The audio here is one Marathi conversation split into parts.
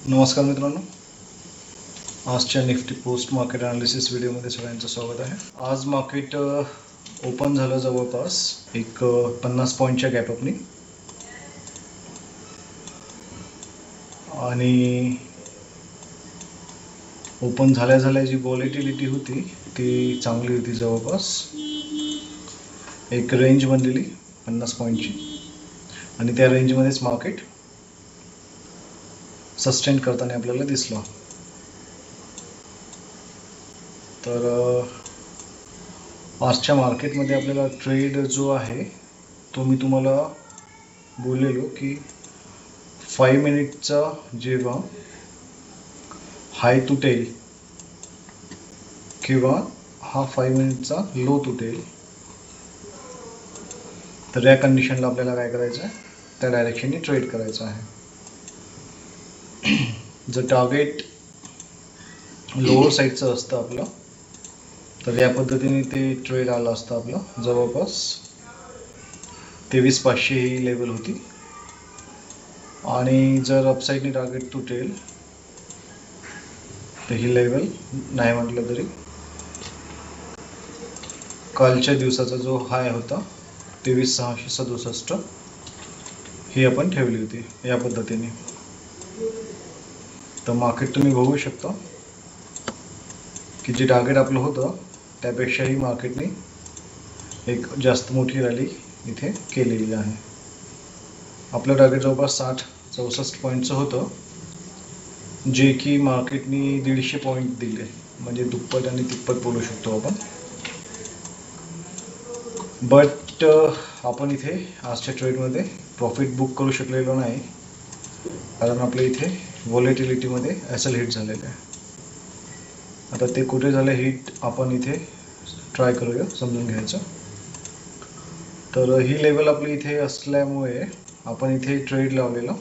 नमस्कार मित्रांनो, आजच्या निफ्टी पोस्ट मार्केट अनालिसिस व्हिडिओमध्ये सगळ्यांचं स्वागत आहे. आज मार्केट ओपन झालं जवळपास एक 50 पॉईंटच्या गॅपअपनी आणि ओपन झाल्या जी व्हॉलेटिलिटी होती ती चांगली होती. जवळपास एक रेंज बनलेली 50 पॉईंटची आणि त्या रेंजमध्येच मार्केट सस्टेन करताना आपल्याला दिसलं. तर आजच्या मार्केटमध्ये आपल्याला ट्रेड जो आहे तो मी तुम्हाला बोललेलो की 5 मिनिटचा जेव्हा हाय तुटेल किंवा हा 5 मिनिटचा लो तुटेल तर या कंडिशनला आपल्याला काय करायचं आहे, त्या डायरेक्शनने ट्रेड करायचं आहे. जर टार्गेट लोअर साईडचं असतं आपलं तर या पद्धतीने ते ट्रेड आलं असतं. आपलं जवळपास 23,500 ही लेवल होती आणि जर अपसाईडने टार्गेट तुटेल तर ही लेवल नाही म्हटलं तरी कालच्या दिवसाचा जो हाय होता 23,667 ही आपण ठेवली होती या पद्धतीने. तर मार्केट तुम्ही बघू शकता की जे टार्गेट आपलं होतं त्यापेक्षाही मार्केटने एक जास्त मोठी रॅली इथे केलेली आहे. आपलं टार्गेट जवळपास 60-64 पॉईंटचं होतं, जे की मार्केटने 150 पॉईंट दिले, म्हणजे दुप्पट आणि तिप्पट बोलू शकतो आपण. बट आपण इथे आजच्या ट्रेडमध्ये प्रॉफिट बुक करू शकलेलो नाही, कारण आपल्या इथे व्हॉलेटिलिटीमध्ये एसएल हिट झालेलं आहे. आता ते कुठे झालं हिट आपण इथे ट्राय करूया समजून घ्यायचं. तर ही लेवल आपली इथे असल्यामुळे आपण इथे ट्रेड लावलेला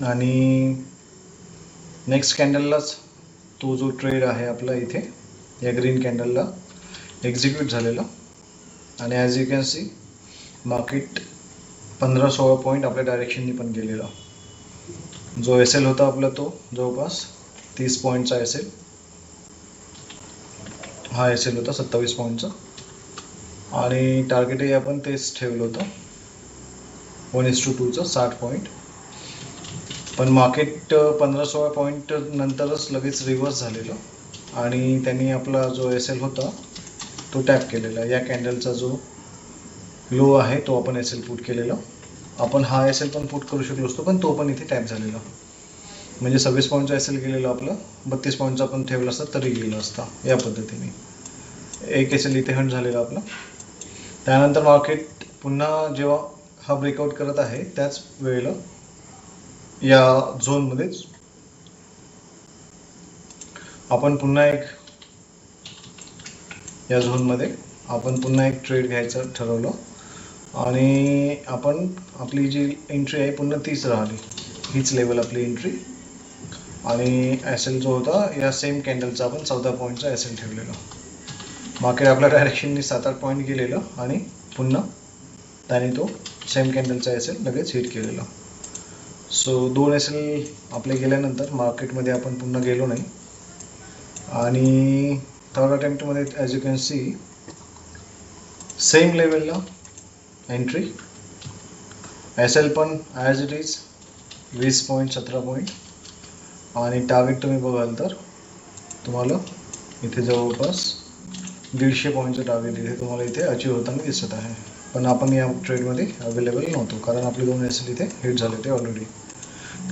आणि नेक्स्ट कॅन्डललाच तो जो ट्रेड आहे आपला इथे या ग्रीन कॅन्डलला एक्झिक्यूट झालेला आणि as you can C market 15-16 point आपल्या डायरेक्शननी पण गेलेला. जो एस एल होता आपला तो जवळपास 30 पॉईंटचा एस एल, हा एस एल होता 27 पॉईंटचा आणि टार्गेटही आपण तेच ठेवलं होतं 1:2चं 60 पॉईंट. पण मार्केट 15-16 पॉईंट नंतरच लगेच रिव्हर्स झालेलं आणि त्यांनी आपला जो एस एल होता तो टॅप केलेला. या कॅन्डलचा जो लो आहे तो आपण एस एल पुट केलेला. आपण हा एस एल पण पुट करू शकलो असतो, पण तो पण इथे टॅप झालेला. म्हणजे 26 पॉईंटचा एस एल गेलेला आपला, 32 पॉईंटचा आपण ठेवला असता तरी गेला असता. या पद्धतीने एक एस एल इथे हंट झालेला आपला. त्यानंतर मार्केट पुन्हा जेव्हा हा ब्रेकआउट करत आहे त्याच वेळेला या झोनमध्येच आपण पुन्हा एक या झोनमध्ये आपण पुन्हा एक ट्रेड घ्यायचं ठरवलं आणि आपण आपली जी एंट्री आहे पुन्हा तीच राहिली, हीच लेवल आपली एंट्री. आणि एस एल जो होता या सेम कॅन्डलचा आपण 14 पॉईंटचा एस एल ठेवलेला. मार्केट आपल्या डायरेक्शननी 7-8 पॉईंट गेलेलं आणि पुन्हा त्याने तो सेम कॅन्डलचा एस एल लगेच हिट केलेला. सो 2 एस एल आपले गेल्यानंतर मार्केटमध्ये आपण पुन्हा गेलो नाही आणि थर्ड अटेम्प्टमध्ये as you can see same लेवलला एंट्री, एस एल पण as it is 20 point 17 point आणि टार्गेट तुम्ही बघाल तर तुम्हाला इथे जवळपास 150 पॉईंटचं टार्गेट इथे तुम्हाला इथे अचीव होताना दिसत आहे. पण आपण या ट्रेडमध्ये अवेलेबल नव्हतो कारण आपले 2 एस एल इथे हिट झाले होते ऑलरेडी.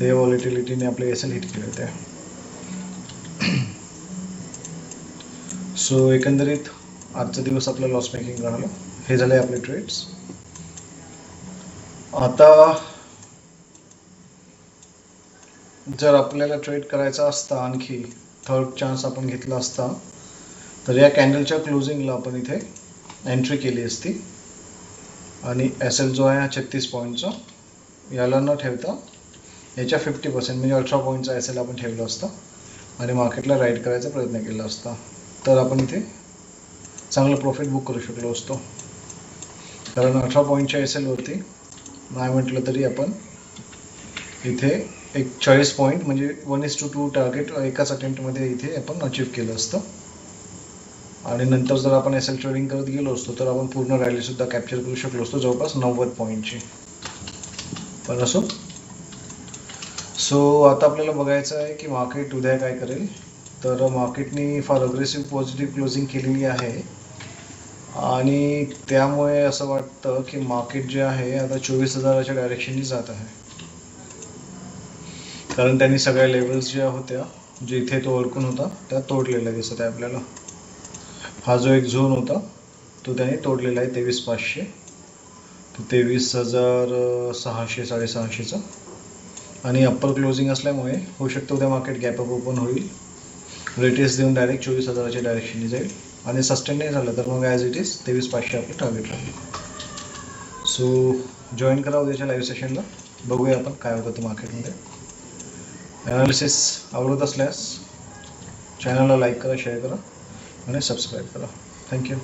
ते व्हॉलेटिलिटीने आपले एस एल हिट केले होते. सो एकंदरीत आजचा दिवस आपला लॉस मेकिंग राहिला. हे झाले आपले ट्रेड्स. आता जर आपल्याला ट्रेड करायचा असता आणखी थर्ड चान्स आपण घेतला असता तर या कॅन्डलच्या क्लोजिंगला आपण इथे एंट्री केली असती आणि एस एल जो आहे 36 पॉईंटचा याला न ठेवता याच्या 50% म्हणजे 18 पॉईंटचा एस एल आपण ठेवला असता आणि मार्केटला राईड करायचा प्रयत्न केला असता तर आपण इथे चांगलं प्रॉफिट बुक करू शकलो असतो. कारण 18 पॉईंटच्या एस एलवरती नाही म्हटलं तरी आपण इथे एक 40 पॉईंट म्हणजे 1:2 टार्गेट एकाच अटेम्प्टमध्ये इथे आपण अचीव केलं असतं. आणि नंतर जर आपण एस एल ट्रेडिंग करत गेलो असतो तर आपण पूर्ण रॅलीसुद्धा कॅप्चर करू शकलो असतो, जवळपास 90 पॉईंटची. पण असो. सो आता आपल्याला बघायचं आहे की मार्केट उद्या काय करेल. तर मार्केटनी फार अग्रेसिव्ह पॉझिटिव्ह क्लोजिंग केलेली आहे आणि त्यामुळे असं वाटतं की मार्केट जे आहे आता 24,000च्या डायरेक्शननी जात आहे. कारण त्यांनी सगळ्या लेवल्स ज्या होत्या जे इथे तो अडकून होता त्या तोडलेल्या दिसत आहे आपल्याला. हा जो एक झोन होता तो त्याने तोडलेला आहे 23,500 ते 23,600 650चा. आणि अप्पर क्लोजिंग असल्यामुळे होऊ शकतं उद्या मार्केट गॅप अप ओपन होईल, रेटेस देऊन डायरेक्ट 24,000च्या डायरेक्शनने जाईल आणि सस्टेन नाही झालं तर मग ॲज इट इज 23,500 आपलं टार्गेट राहील. सो जॉईन करा उद्याच्या लाईव्ह सेशनला, बघूया आपण काय होतं ते मार्केटमध्ये. ॲनालिसिस आवडत असल्यास चॅनलला लाईक करा, शेअर करा आणि सबस्क्राईब करा. थँक्यू.